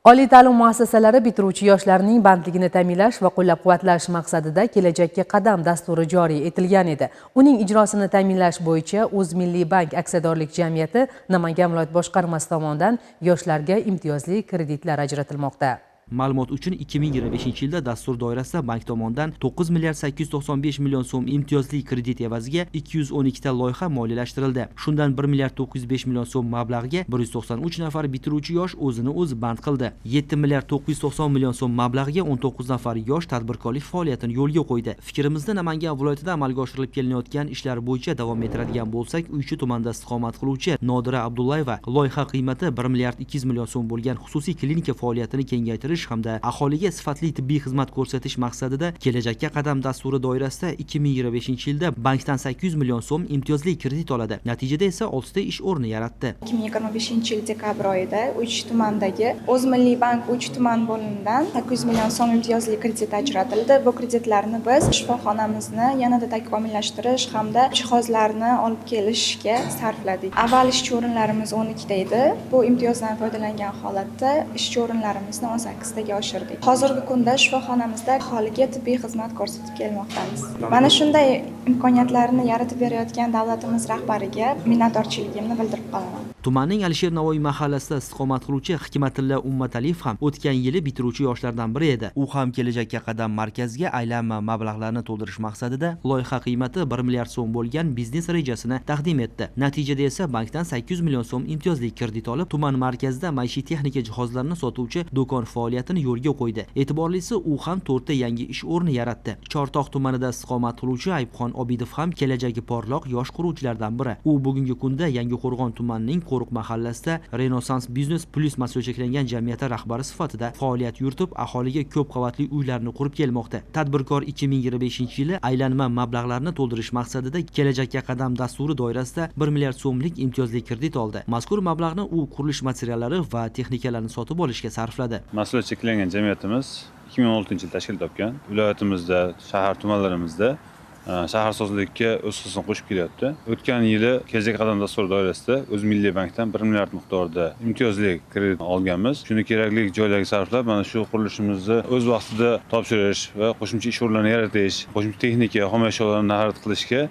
Oliy ta'lim muassasalari bitiruvchi yoshlarning bandligini ta'minlash va qo'llab-quvvatlash maqsadida Kelajakka qadam dasturi joriy etilgan edi. Uning ijrosini ta'minlash bo'yicha O'zmilliybank aksiyadorlik jamiyati Namangan viloyat boshqarmasi tomonidan yoshlarga imtiyozli kreditlar ajratilmoqda. Ma'lumot uchun 2025-yilda dastur doirasida bank tomonidan 9 milliard 895 million so'm imtiyozli kredit evaziga 212 ta loyiha moliyalashtirildi. Shundan 1 milliard 905 million so'm mablag'ga 193 nafar bitiruvchi yosh o'zini o'zi band qildi. 7 milliard 990 million so'm mablag'ga 19 nafar yosh tadbirkorlik faoliyatini yo'lga qo'ydi. Fikrimizda Namangan viloyatida amalga oshirilib kelinayotgan ishlar bo'yicha davom ettiradigan bo'lsak, Uychi tumanida istiqomat qiluvchi Nodira Abdullayeva loyiha qiymati 1 milliard 200 million so'm bo'lgan xususiy klinika faoliyatini kengaytirish hamda aholiga sifatli tibbiy xizmat ko'rsatish maqsadida Kelajakka qadam dasturi doirasida 2025-yilda bankdan 800 million so'm imtiyozli kredit oladi. Natijada esa 6 ta ish o'rni yaratdi. 2025-yil dekabr oyida Uch tumanidagi O'zmilliybank Uch tuman bo'limidan 800 million so'm imtiyozli kredit ajratildi. Bu kreditlarni biz shifoxonamizni yanada takomillashtirish hamda jihozlarni olib kelishga sarfladik. Avval ishchi o'rinlarimiz 12 ta edi. Bu imtiyozdan foydalangan holatda ishchi o'rinlarimizni 18 taga oshirdik. Hozirgi kunda shifoxonamizda aholiga tibbiy xizmat ko'rsatib kelmoqdamiz. Mana shunday imkoniyatlarni yaratib berayotgan davlatimiz rahbariga minnatdorchiligimni bildirib qolaman. Tumanning Alisher Navoiy mahallasida istiqomat qiluvchi Hikmatilla Ummataliyev ham o'tgan yili bitiruvchi yoshlardan biri edi. U ham Kelajakka qadam markaziga aylanma mablag'larni to'ldirish maqsadida loyiha qiymati 1 milliard so'm bo'lgan biznes rejasini taqdim etdi. Natijada esa bankdan 800 million so'm imtiyozli kredit olib, tuman markazida maishiy texnika jihozlarini sotuvchi do'kon faoliyatini yo'lga qo'ydi. E'tiborlisi, u ham 4 ta yangi ish o'rni yaratdi. Chortoq tumanida istiqomat qiluvchi Ayibxon Obidov ham kelajagi porloq yosh quruvchilardan biri. U bugungi kunda Yangiqo'rg'on tumanining Qo'riq mahallasida Renaissance Business Plus mas'ul cheklangan jamiyati rahbari sifatida faoliyat yuritib, aholiga ko'p qavatli uylarni qurib kelmoqda. Tadbirkor 2025-yili aylanma mablag'larni to'ldirish maqsadida Kelajakka qadam dasturi doirasida 1 milliard so'mlik imtiyozli kredit oldi. Mazkur mablag'ni u qurilish materiallari va texnikalarni sotib olishga sarfladi. Mas'uliyat cheklangan jamiyatimiz 2016-yilda tashkil topgan. Viloyatimizda, shahar tumanlarimizda shaharsozlikka o'z hissasini qo'shib kelyapti. O'tgan yili Kelajakka qadam dasturi doirasida O'zmilliybankdan 1 milliard miqdorida imtiyozli kredit olganmiz. Shuni kerakli joylarga sarflab, mana shu qurilishimizni o'z vaqtida topshirish va qo'shimcha ish o'rinlarini yaratish, qo'shimcha texnika, xom ashyolarni xarid qilishga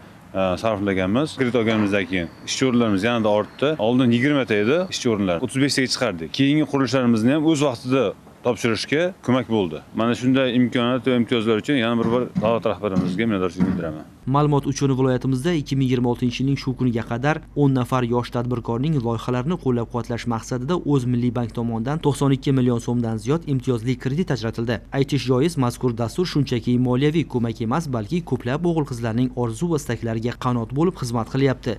sarflaganmiz. Kredit olganimizdan keyin ishchi o'rinlarimiz yanada ortdi. Oldin 20 ta edi ishchi o'rinlar, 35 taga chiqardik. Keyingi qurilishlarimizni ham o'z vaqtida topshirishga ko'mak bo'ldi. Mana shunday imkoniyat va imtiyozlar uchun yana bir davlat rahbarimizga minnatdorchilik bildiraman. Ma'lumot uchun viloyatimizda 2026-yilning shu kuniga qadar 10 nafar yosh tadbirkorning loyihalarini qo'llab-quvvatlash maqsadida O'zmilliybank tomonidan 92 million so'mdan ziyod imtiyozli kredit ajratildi. Aytish joiz, mazkur dastur shunchaki moliyaviy ko'mak emas, balki ko'plab o'g'il-qizlarning orzu va istaklariga qanot bo'lib xizmat qilyapti.